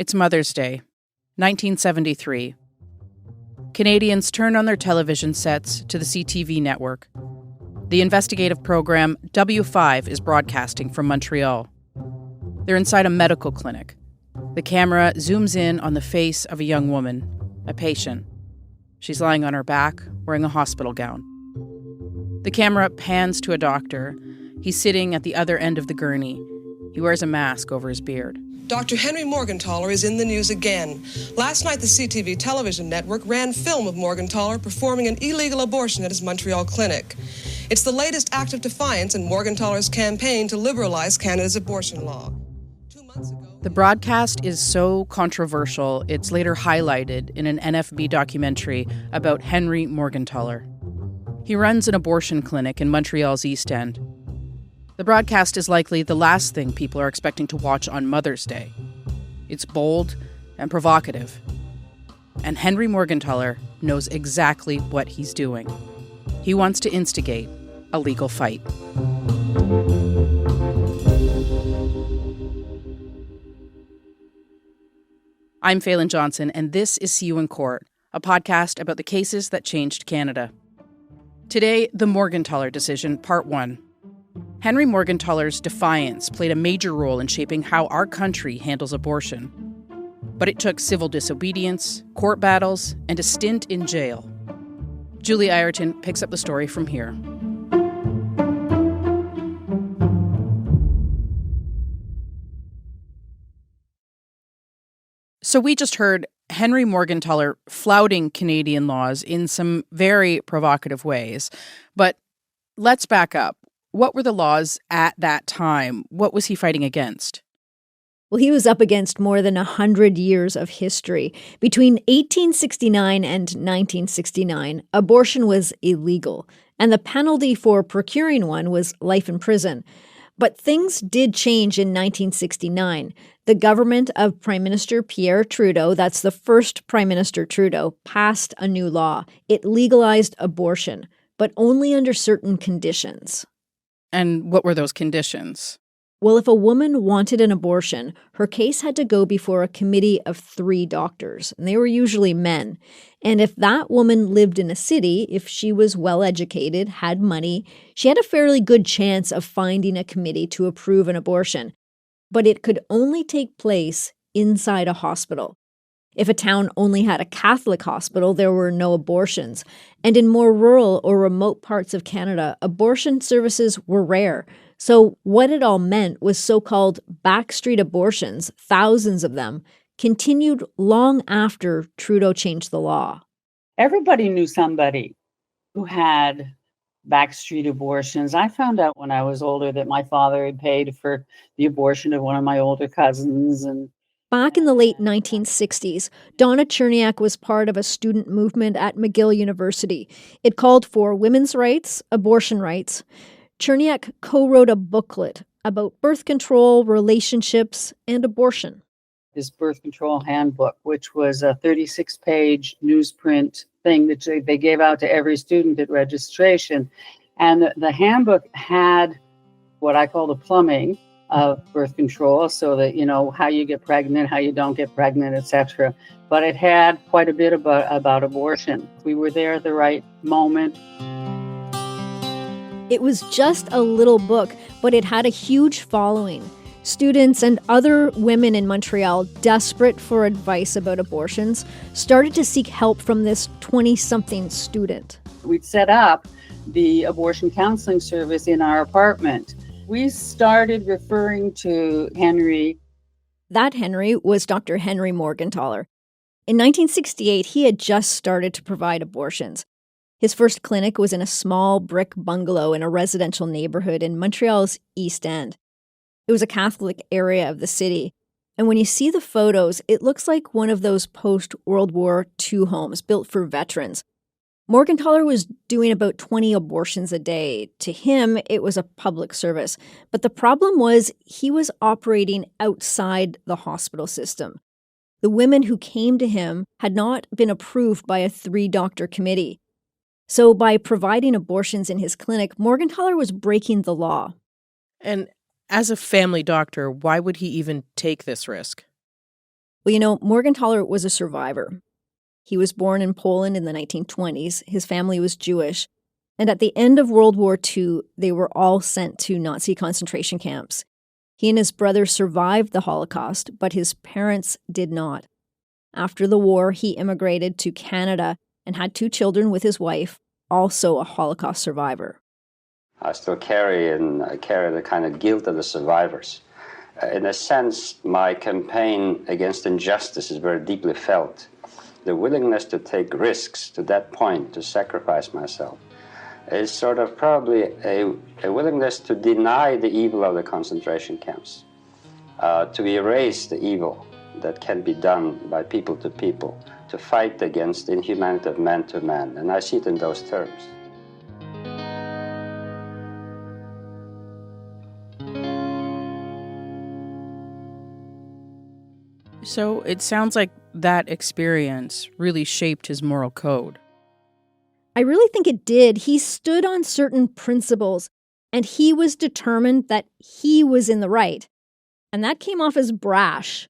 It's Mother's Day, 1973. Canadians turn on their television sets to the CTV network. The investigative program W5 is broadcasting from Montreal. They're inside a medical clinic. The camera zooms in on the face of a young woman, a patient. She's lying on her back, wearing a hospital gown. The camera pans to a doctor. He's sitting at the other end of the gurney. He wears a mask over his beard. Dr. Henry Morgentaler is in the news again. Last night, the CTV Television Network ran film of Morgentaler performing an illegal abortion at his Montreal clinic. It's the latest act of defiance in Morgentaler's campaign to liberalize Canada's abortion law. 2 months ago, the broadcast is so controversial, it's later highlighted in an NFB documentary about Henry Morgentaler. He runs an abortion clinic in Montreal's East End. The broadcast is likely the last thing people are expecting to watch on Mother's Day. It's bold and provocative. And Henry Morgentaler knows exactly what he's doing. He wants to instigate a legal fight. I'm Falen Johnson, and this is See You in Court, a podcast about the cases that changed Canada. Today, the Morgentaler decision, Part 1. Henry Morgentaler's defiance played a major role in shaping how our country handles abortion. But it took civil disobedience, court battles, and a stint in jail. Julie Ireton picks up the story from here. So we just heard Henry Morgentaler flouting Canadian laws in some very provocative ways. But let's back up. What were the laws at that time? What was he fighting against? Well, he was up against more than 100 years of history. Between 1869 and 1969, abortion was illegal, and the penalty for procuring one was life in prison. But things did change in 1969. The government of Prime Minister Pierre Trudeau, that's the first Prime Minister Trudeau, passed a new law. It legalized abortion, but only under certain conditions. And what were those conditions? Well, if a woman wanted an abortion, her case had to go before a committee of 3 doctors, and they were usually men. And if that woman lived in a city, if she was well-educated, had money, she had a fairly good chance of finding a committee to approve an abortion. But it could only take place inside a hospital. If a town only had a Catholic hospital, there were no abortions. And in more rural or remote parts of Canada, abortion services were rare. So what it all meant was so-called backstreet abortions, thousands of them, continued long after Trudeau changed the law. Everybody knew somebody who had backstreet abortions. I found out when I was older that my father had paid for the abortion of one of my older cousins. And back in the late 1960s, Donna Cherniak was part of a student movement at McGill University. It called for women's rights, abortion rights. Cherniak co-wrote a booklet about birth control, relationships, and abortion. This birth control handbook, which was a 36-page newsprint thing that they gave out to every student at registration. And the handbook had what I call the plumbing of birth control, so that, you know, how you get pregnant, how you don't get pregnant, etc. But it had quite a bit about abortion. We were there at the right moment. It was just a little book, but it had a huge following. Students and other women in Montreal, desperate for advice about abortions, started to seek help from this 20-something student. We'd set up the abortion counseling service in our apartment. We started referring to Henry. That Henry was Dr. Henry Morgentaler. In 1968, he had just started to provide abortions. His first clinic was in a small brick bungalow in a residential neighborhood in Montreal's East End. It was a Catholic area of the city. And when you see the photos, it looks like one of those post-World War II homes built for veterans. Morgentaler was doing about 20 abortions a day. To him, it was a public service. But the problem was he was operating outside the hospital system. The women who came to him had not been approved by a 3-doctor committee. So by providing abortions in his clinic, Morgentaler was breaking the law. And as a family doctor, why would he even take this risk? Well, Morgentaler was a survivor. He was born in Poland in the 1920s. His family was Jewish. And at the end of World War II, they were all sent to Nazi concentration camps. He and his brother survived the Holocaust, but his parents did not. After the war, he immigrated to Canada and had 2 children with his wife, also a Holocaust survivor. I still carry the kind of guilt of the survivors. In a sense, my campaign against injustice is very deeply felt. The willingness to take risks to that point, to sacrifice myself, is sort of probably a willingness to deny the evil of the concentration camps, to erase the evil that can be done by people to people, to fight against the inhumanity of man to man. And I see it in those terms. So it sounds like that experience really shaped his moral code. I really think it did. He stood on certain principles, and he was determined that he was in the right. And that came off as brash.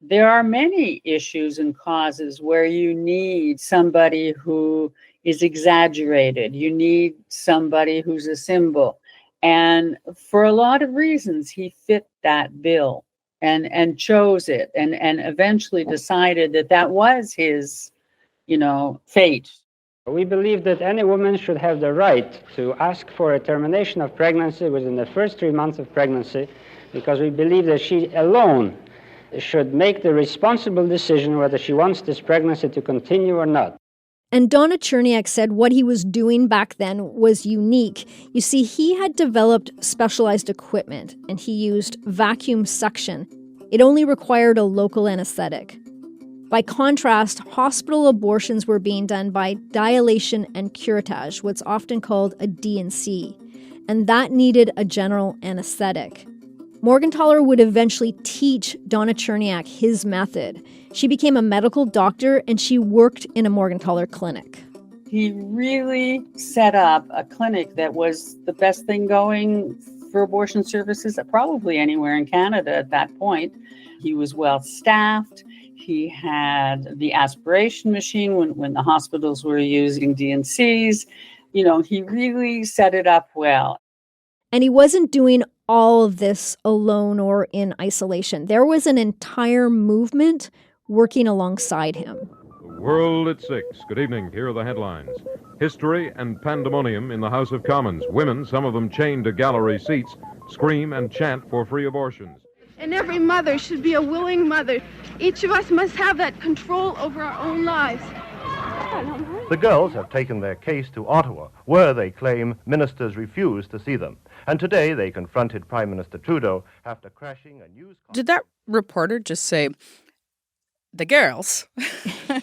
There are many issues and causes where you need somebody who is exaggerated. You need somebody who's a symbol. And for a lot of reasons, he fit that bill and chose it and eventually decided that was his, fate. We believe that any woman should have the right to ask for a termination of pregnancy within the first 3 months of pregnancy, because we believe that she alone should make the responsible decision whether she wants this pregnancy to continue or not. And Donna Cherniak said what he was doing back then was unique. You see, he had developed specialized equipment, and he used vacuum suction. It only required a local anesthetic. By contrast, hospital abortions were being done by dilation and curettage, what's often called a D&C, and that needed a general anesthetic. Morgentaler would eventually teach Donna Cherniak his method. She became a medical doctor, and she worked in a Morgentaler clinic. He really set up a clinic that was the best thing going for abortion services probably anywhere in Canada at that point. He was well-staffed. He had the aspiration machine when the hospitals were using D&Cs. He really set it up well. And he wasn't doing all of this alone or in isolation. There was an entire movement working alongside him. The World at 6. Good evening. Here are the headlines. History and pandemonium in the House of Commons. Women, some of them chained to gallery seats, scream and chant for free abortions. And every mother should be a willing mother. Each of us must have that control over our own lives. The girls have taken their case to Ottawa, where they claim ministers refused to see them. And today they confronted Prime Minister Trudeau after crashing a news... Did that reporter just say, the girls?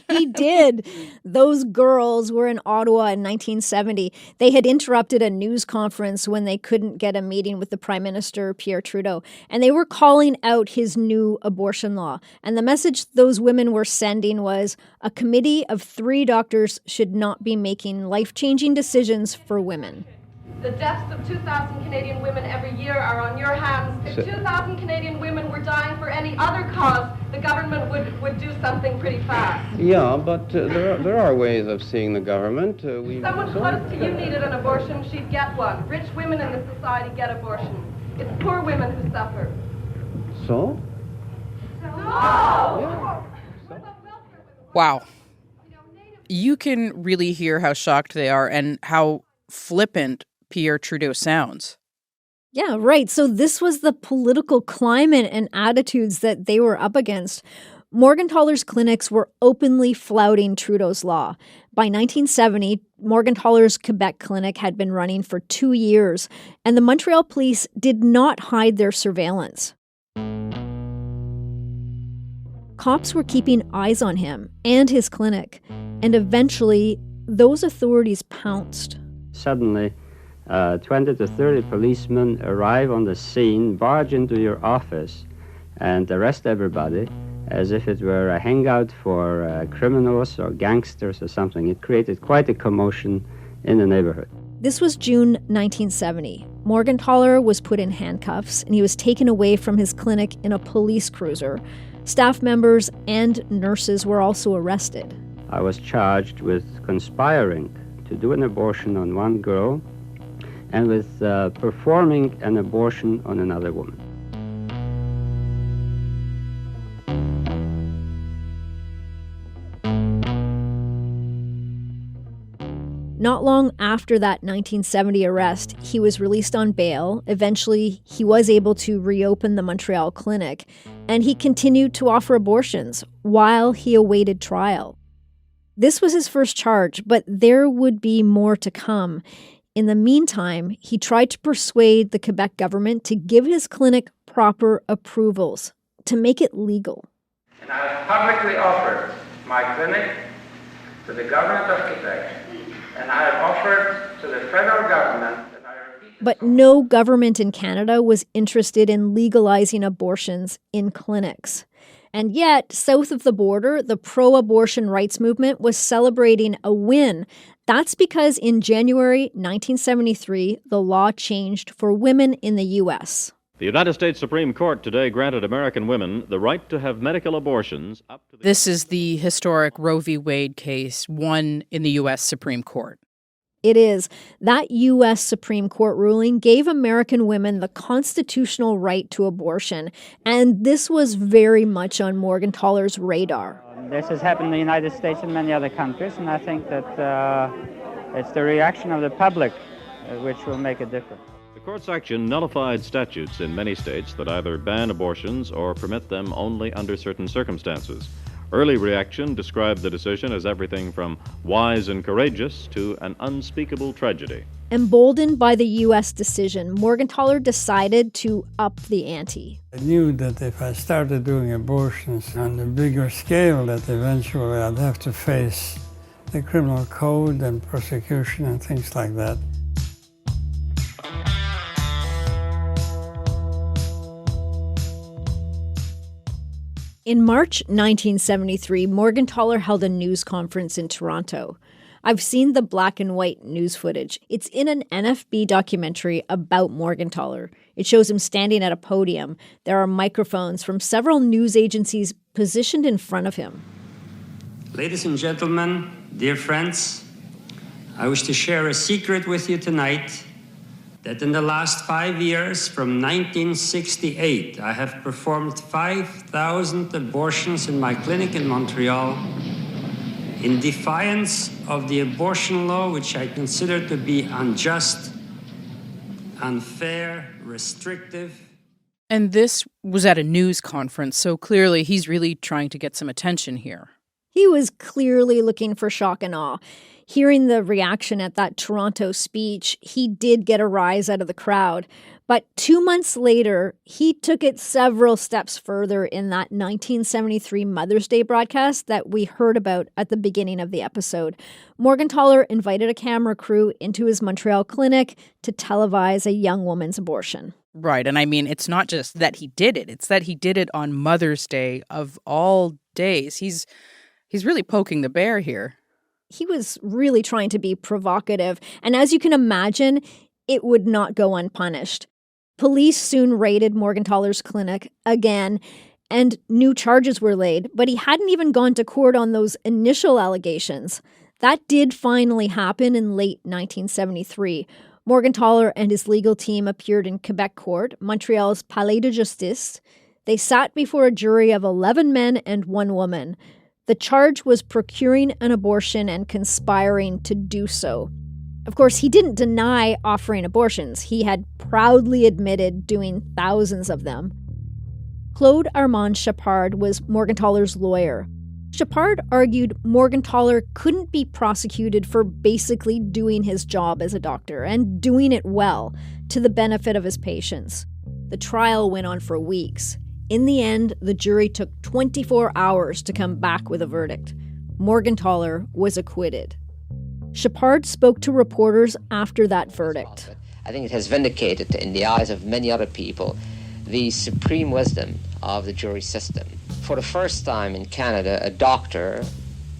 He did. Those girls were in Ottawa in 1970. They had interrupted a news conference when they couldn't get a meeting with the Prime Minister, Pierre Trudeau. And they were calling out his new abortion law. And the message those women were sending was a committee of 3 doctors should not be making life-changing decisions for women. The deaths of 2,000 Canadian women every year are on your hands. If 2,000 Canadian women were dying for any other cause, the government would do something pretty fast. Yeah, but there are ways of seeing the government. Someone close to you needed an abortion, she'd get one. Rich women in this society get abortions. It's poor women who suffer. So? No! Wow. You can really hear how shocked they are and how flippant Pierre Trudeau sounds. Yeah, right. So this was the political climate and attitudes that they were up against. Morgentaler's clinics were openly flouting Trudeau's law. By 1970, Morgentaler's Quebec clinic had been running for 2 years, and the Montreal police did not hide their surveillance. Cops were keeping eyes on him and his clinic, and eventually, those authorities pounced. Suddenly, 20 to 30 policemen arrive on the scene, barge into your office, and arrest everybody as if it were a hangout for criminals or gangsters or something. It created quite a commotion in the neighborhood. This was June 1970. Morgentaler was put in handcuffs, and he was taken away from his clinic in a police cruiser. Staff members and nurses were also arrested. I was charged with conspiring to do an abortion on one girl and with performing an abortion on another woman. Not long after that 1970 arrest, he was released on bail. Eventually, he was able to reopen the Montreal clinic, and he continued to offer abortions while he awaited trial. This was his first charge, but there would be more to come. In the meantime, he tried to persuade the Quebec government to give his clinic proper approvals, to make it legal. And I have publicly offered my clinic to the government of Quebec, and I have offered to the federal government. But no government in Canada was interested in legalizing abortions in clinics. And yet, south of the border, the pro-abortion rights movement was celebrating a win. That's because in January 1973, the law changed for women in the U.S. The United States Supreme Court today granted American women the right to have medical abortions up to the... This is the historic Roe v. Wade case, won in the U.S. Supreme Court. It is. That U.S. Supreme Court ruling gave American women the constitutional right to abortion, and this was very much on Morgentaler's radar. This has happened in the United States and many other countries, and I think that it's the reaction of the public which will make a difference. The court's action nullified statutes in many states that either ban abortions or permit them only under certain circumstances. Early reaction described the decision as everything from wise and courageous to an unspeakable tragedy. Emboldened by the U.S. decision, Morgentaler decided to up the ante. I knew that if I started doing abortions on a bigger scale, that eventually I'd have to face the criminal code and persecution and things like that. In March 1973, Morgentaler held a news conference in Toronto. I've seen the black and white news footage. It's in an NFB documentary about Morgentaler. It shows him standing at a podium. There are microphones from several news agencies positioned in front of him. Ladies and gentlemen, dear friends, I wish to share a secret with you tonight that in the last 5 years, from 1968, I have performed 5,000 abortions in my clinic in Montreal in defiance of the abortion law, which I consider to be unjust, unfair, restrictive. And this was at a news conference, so clearly he's really trying to get some attention here. He was clearly looking for shock and awe. Hearing the reaction at that Toronto speech, he did get a rise out of the crowd. But 2 months later, he took it several steps further in that 1973 Mother's Day broadcast that we heard about at the beginning of the episode. Morgentaler invited a camera crew into his Montreal clinic to televise a young woman's abortion. Right, and I mean, it's not just that he did it, it's that he did it on Mother's Day of all days. He's really poking the bear here. He was really trying to be provocative, and as you can imagine, it would not go unpunished. Police soon raided Morgentaler's clinic again, and new charges were laid, but he hadn't even gone to court on those initial allegations. That did finally happen in late 1973. Morgentaler and his legal team appeared in Quebec court, Montreal's Palais de Justice. They sat before a jury of 11 men and 1 woman. The charge was procuring an abortion and conspiring to do so. Of course, he didn't deny offering abortions. He had proudly admitted doing thousands of them. Claude Armand Chapard was Morgentaler's lawyer. Chapard argued Morgentaler couldn't be prosecuted for basically doing his job as a doctor and doing it well to the benefit of his patients. The trial went on for weeks. In the end, the jury took 24 hours to come back with a verdict. Morgentaler was acquitted. Chapard spoke to reporters after that verdict. I think it has vindicated, in the eyes of many other people, the supreme wisdom of the jury system. For the first time in Canada, a doctor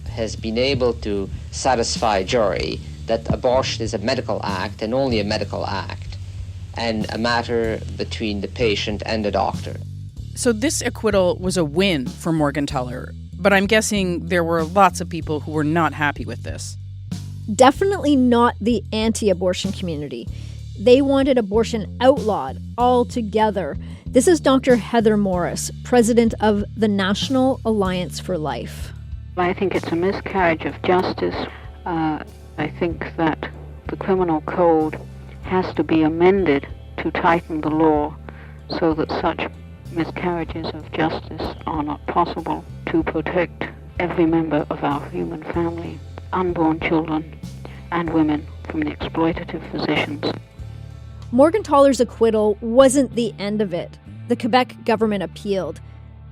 has been able to satisfy a jury that abortion is a medical act and only a medical act, and a matter between the patient and the doctor. So this acquittal was a win for Morgentaler, but I'm guessing there were lots of people who were not happy with this. Definitely not the anti-abortion community. They wanted abortion outlawed altogether. This is Dr. Heather Morris, president of the National Alliance for Life. I think it's a miscarriage of justice. I think that the criminal code has to be amended to tighten the law so that such miscarriages of justice are not possible, to protect every member of our human family, unborn children and women, from the exploitative physicians. Morgentaler's acquittal wasn't the end of it. The Quebec government appealed.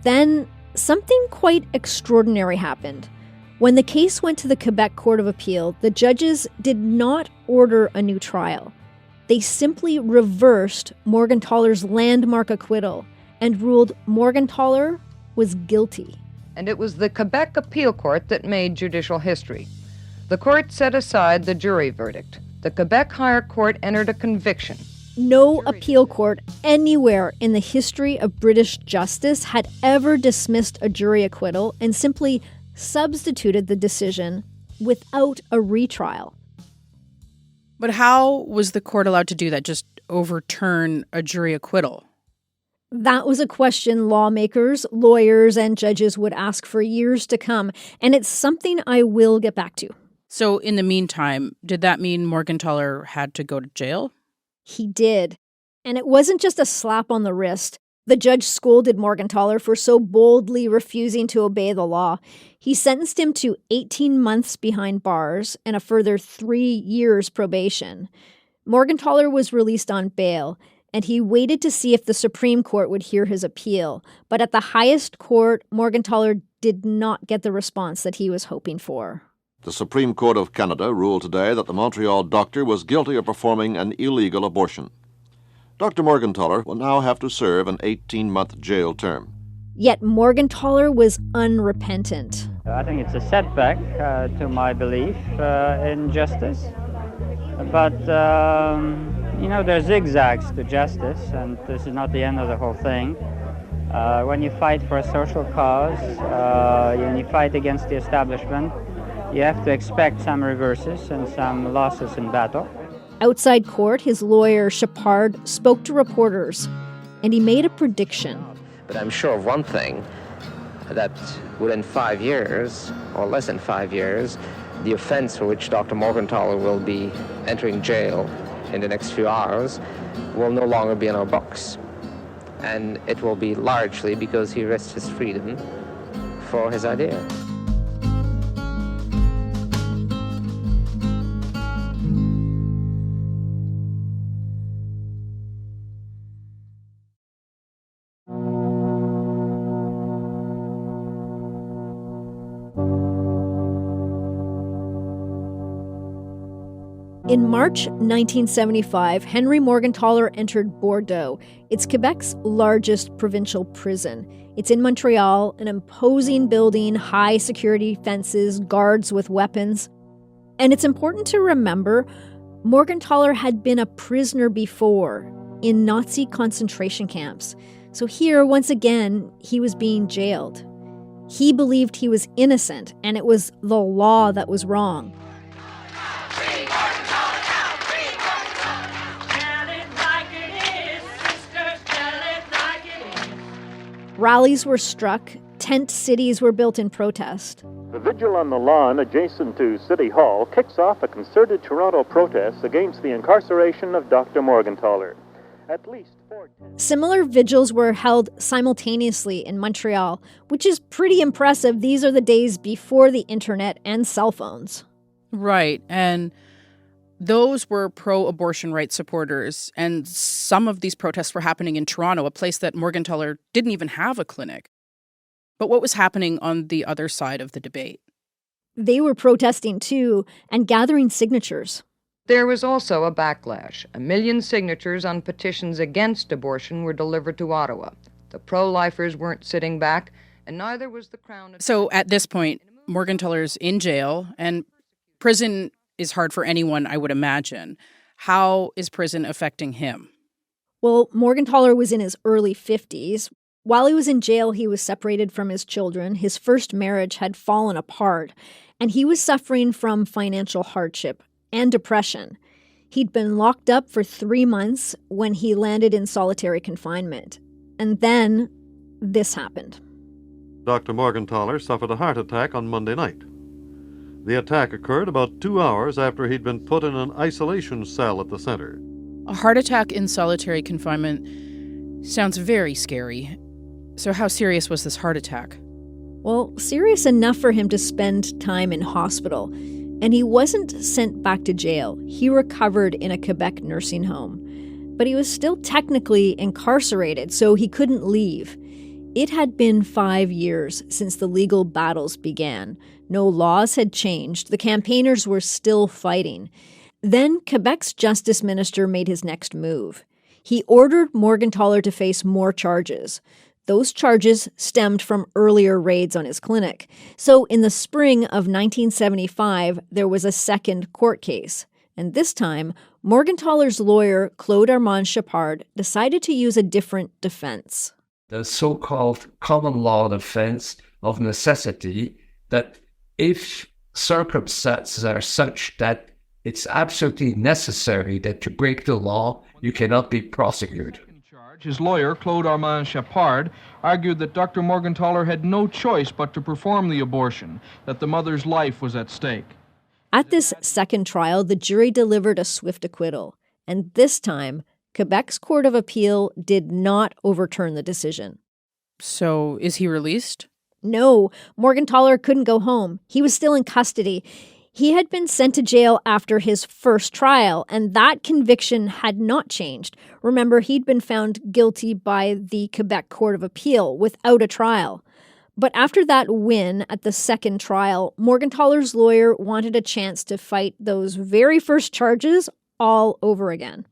Then something quite extraordinary happened. When the case went to the Quebec Court of Appeal, the judges did not order a new trial. They simply reversed Morgentaler's landmark acquittal and ruled Morgentaler was guilty. And it was the Quebec Appeal Court that made judicial history. The court set aside the jury verdict. The Quebec Higher Court entered a conviction. No appeal court anywhere in the history of British justice had ever dismissed a jury acquittal and simply substituted the decision without a retrial. But how was the court allowed to do that, just overturn a jury acquittal? That was a question lawmakers, lawyers, and judges would ask for years to come, and it's something I will get back to. So in the meantime, did that mean Morgentaler had to go to jail? He did. And it wasn't just a slap on the wrist. The judge scolded Morgentaler for so boldly refusing to obey the law. He sentenced him to 18 months behind bars and a further 3 years probation. Morgentaler was released on bail, and he waited to see if the Supreme Court would hear his appeal. But at the highest court, Morgentaler did not get the response that he was hoping for. The Supreme Court of Canada ruled today that the Montreal doctor was guilty of performing an illegal abortion. Dr. Morgentaler will now have to serve an 18-month jail term. Yet Morgentaler was unrepentant. I think it's a setback to my belief in justice. But, there are zigzags to justice, and this is not the end of the whole thing. When you fight for a social cause, when you fight against the establishment, you have to expect some reverses and some losses in battle. Outside court, his lawyer, Shepard, spoke to reporters, and he made a prediction. But I'm sure of one thing, that within 5 years, or less than 5 years, the offense for which Dr. Morgentaler will be entering jail in the next few hours will no longer be in our books. And it will be largely because he risked his freedom for his idea. In March 1975, Henry Morgentaler entered Bordeaux. It's Quebec's largest provincial prison. It's in Montreal, an imposing building, high security fences, guards with weapons. And it's important to remember, Morgentaler had been a prisoner before in Nazi concentration camps. So here, once again, he was being jailed. He believed he was innocent, and it was the law that was wrong. Rallies were struck, tent cities were built in protest. The vigil on the lawn adjacent to City Hall kicks off a concerted Toronto protest against the incarceration of Dr. Morgentaler. At least 4 Similar vigils were held simultaneously in Montreal, which is pretty impressive. These are the days before the internet and cell phones. Right, and those were pro-abortion rights supporters, and some of these protests were happening in Toronto, a place that Morgentaler didn't even have a clinic. But what was happening on the other side of the debate? They were protesting too, and gathering signatures. There was also a backlash. 1 million signatures on petitions against abortion were delivered to Ottawa. The pro-lifers weren't sitting back, and neither was the Crown. So at this point, Morgentaler's in jail, and prison is hard for anyone, I would imagine. How is prison affecting him? Well, Morgentaler was in his early 50s. While he was in jail, he was separated from his children. His first marriage had fallen apart, and he was suffering from financial hardship and depression. He'd been locked up for 3 months when he landed in solitary confinement. And then this happened. Dr. Morgentaler suffered a heart attack on Monday night. The attack occurred about 2 hours after he'd been put in an isolation cell at the center. A heart attack in solitary confinement sounds very scary. So how serious was this heart attack? Well, serious enough for him to spend time in hospital. And he wasn't sent back to jail. He recovered in a Quebec nursing home. But he was still technically incarcerated, so he couldn't leave. It had been 5 years since the legal battles began. No laws had changed. The campaigners were still fighting. Then Quebec's justice minister made his next move. He ordered Morgentaler to face more charges. Those charges stemmed from earlier raids on his clinic. So in the spring of 1975, there was a second court case. And this time, Morgentaler's lawyer, Claude Armand Chapard, decided to use a different defense. The so-called common law defense of necessity, that if circumstances are such that it's absolutely necessary that you break the law, you cannot be prosecuted. His lawyer, Claude Armand Chapard, argued that Dr. Morgentaler had no choice but to perform the abortion, that the mother's life was at stake. At this second trial, the jury delivered a swift acquittal. And this time, Quebec's Court of Appeal did not overturn the decision. So, is he released? No, Morgentaler couldn't go home. He was still in custody. He had been sent to jail after his first trial, and that conviction had not changed. Remember, he'd been found guilty by the Quebec Court of Appeal without a trial. But after that win at the second trial, Morgentaler's lawyer wanted a chance to fight those very first charges all over again.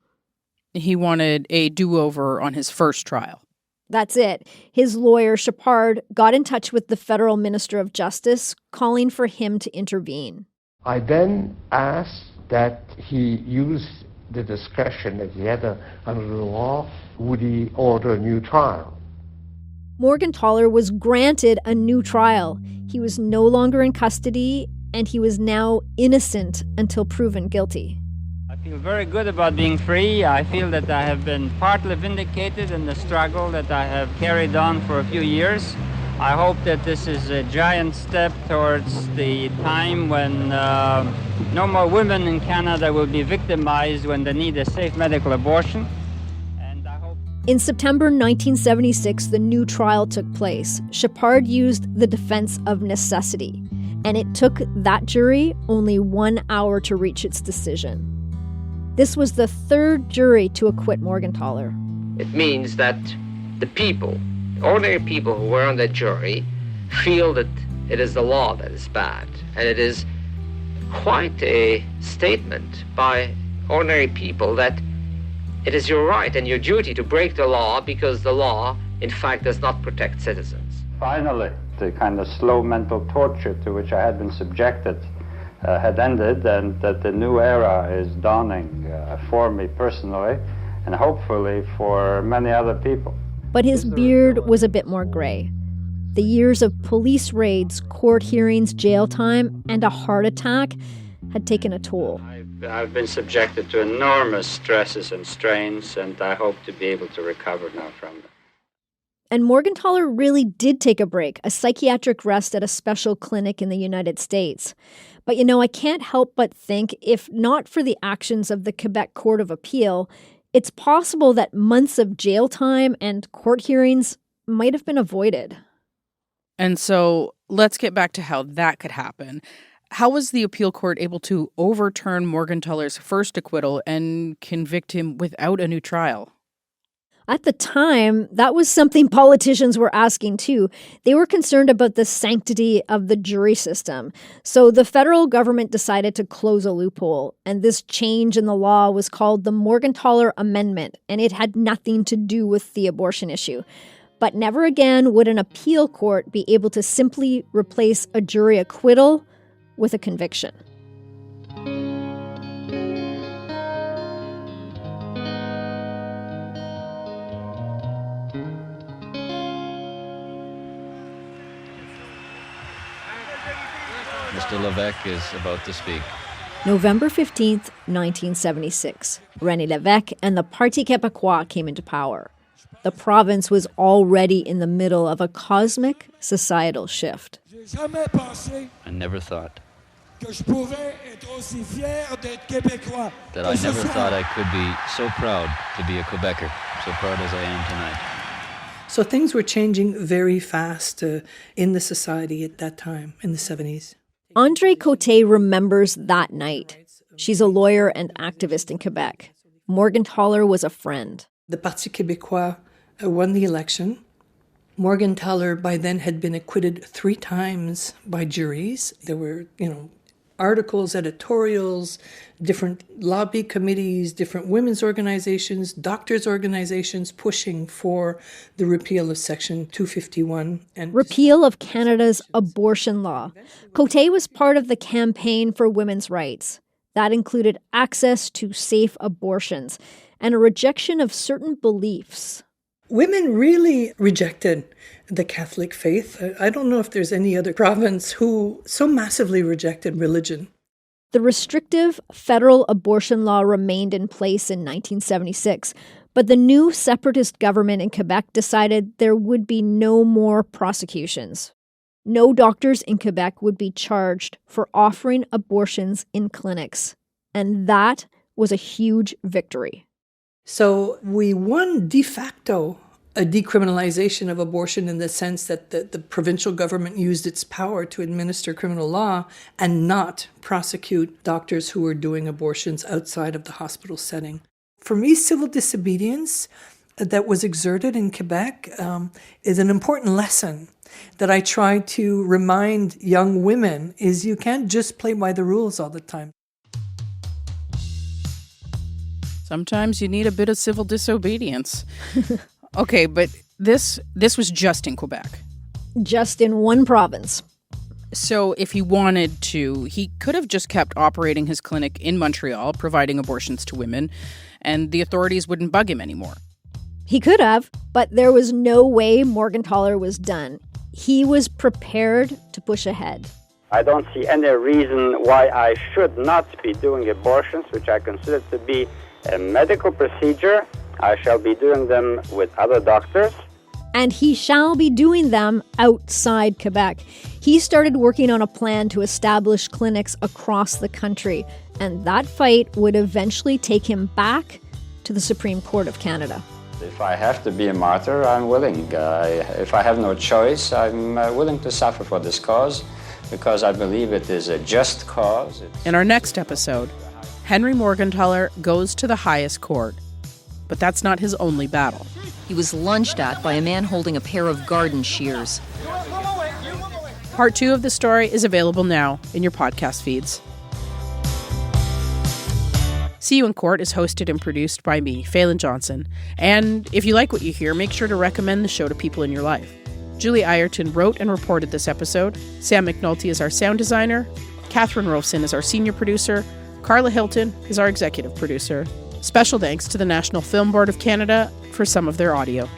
He wanted a do-over on his first trial. That's it. His lawyer, Chapard, got in touch with the federal minister of justice, calling for him to intervene. I then asked that he use the discretion that he had under the law. Would he order a new trial? Morgentaler was granted a new trial. He was no longer in custody, and he was now innocent until proven guilty. I feel very good about being free. I feel that I have been partly vindicated in the struggle that I have carried on for a few years. I hope that this is a giant step towards the time when no more women in Canada will be victimized when they need a safe medical abortion. And I hope... In September 1976, the new trial took place. Chapard used the defense of necessity, and it took that jury only 1 hour to reach its decision. This was the third jury to acquit Morgentaler. It means that the people, ordinary people who were on the jury, feel that it is the law that is bad. And it is quite a statement by ordinary people that it is your right and your duty to break the law because the law, in fact, does not protect citizens. Finally, the kind of slow mental torture to which I had been subjected had ended, and that the new era is dawning for me personally, and hopefully for many other people. But his beard was a bit more gray. The years of police raids, court hearings, jail time, and a heart attack had taken a toll. I've been subjected to enormous stresses and strains, and I hope to be able to recover now from them. And Morgentaler really did take a break, a psychiatric rest at a special clinic in the United States. But I can't help but think, if not for the actions of the Quebec Court of Appeal, it's possible that months of jail time and court hearings might have been avoided. And so let's get back to how that could happen. How was the appeal court able to overturn Morgentaler's first acquittal and convict him without a new trial? At the time, that was something politicians were asking too. They were concerned about the sanctity of the jury system. So the federal government decided to close a loophole. And this change in the law was called the Morgentaler Amendment, and it had nothing to do with the abortion issue. But never again would an appeal court be able to simply replace a jury acquittal with a conviction. Mr. Levesque is about to speak. November 15th, 1976. René Lévesque and the Parti Québécois came into power. The province was already in the middle of a cosmic societal shift. I never thought that I could be so proud to be a Quebecer, so proud as I am tonight. So things were changing very fast in the society at that time, in the 70s. André Côté remembers that night. She's a lawyer and activist in Quebec. Morgentaler was a friend. The Parti Québécois won the election. Morgentaler by then had been acquitted 3 times by juries. There were, articles, editorials, different lobby committees, different women's organizations, doctors' organizations pushing for the repeal of Section 251. And repeal of Canada's abortion law. Côté was part of the campaign for women's rights. That included access to safe abortions and a rejection of certain beliefs. Women really rejected the Catholic faith. I don't know if there's any other province who so massively rejected religion. The restrictive federal abortion law remained in place in 1976, but the new separatist government in Quebec decided there would be no more prosecutions. No doctors in Quebec would be charged for offering abortions in clinics, and that was a huge victory. So we won de facto a decriminalization of abortion in the sense that the provincial government used its power to administer criminal law and not prosecute doctors who were doing abortions outside of the hospital setting. For me, civil disobedience that was exerted in Quebec is an important lesson that I try to remind young women is you can't just play by the rules all the time. Sometimes you need a bit of civil disobedience. Okay, but this was just in Quebec. Just in one province. So if he wanted to, he could have just kept operating his clinic in Montreal, providing abortions to women, and the authorities wouldn't bug him anymore. He could have, but there was no way Morgentaler was done. He was prepared to push ahead. I don't see any reason why I should not be doing abortions, which I consider to be a medical procedure. I shall be doing them with other doctors. And he shall be doing them outside Quebec. He started working on a plan to establish clinics across the country, and that fight would eventually take him back to the Supreme Court of Canada. If I have to be a martyr, I'm willing. If I have no choice, I'm willing to suffer for this cause because I believe it is a just cause. In our next episode, Henry Morgentaler goes to the highest court. But that's not his only battle. He was lunged at by a man holding a pair of garden shears. Part 2 of the story is available now in your podcast feeds. See You in Court is hosted and produced by me, Falen Johnson. And if you like what you hear, make sure to recommend the show to people in your life. Julie Ireton wrote and reported this episode. Sam McNulty is our sound designer. Catherine Rolfson is our senior producer. Carla Hilton is our executive producer. Special thanks to the National Film Board of Canada for some of their audio.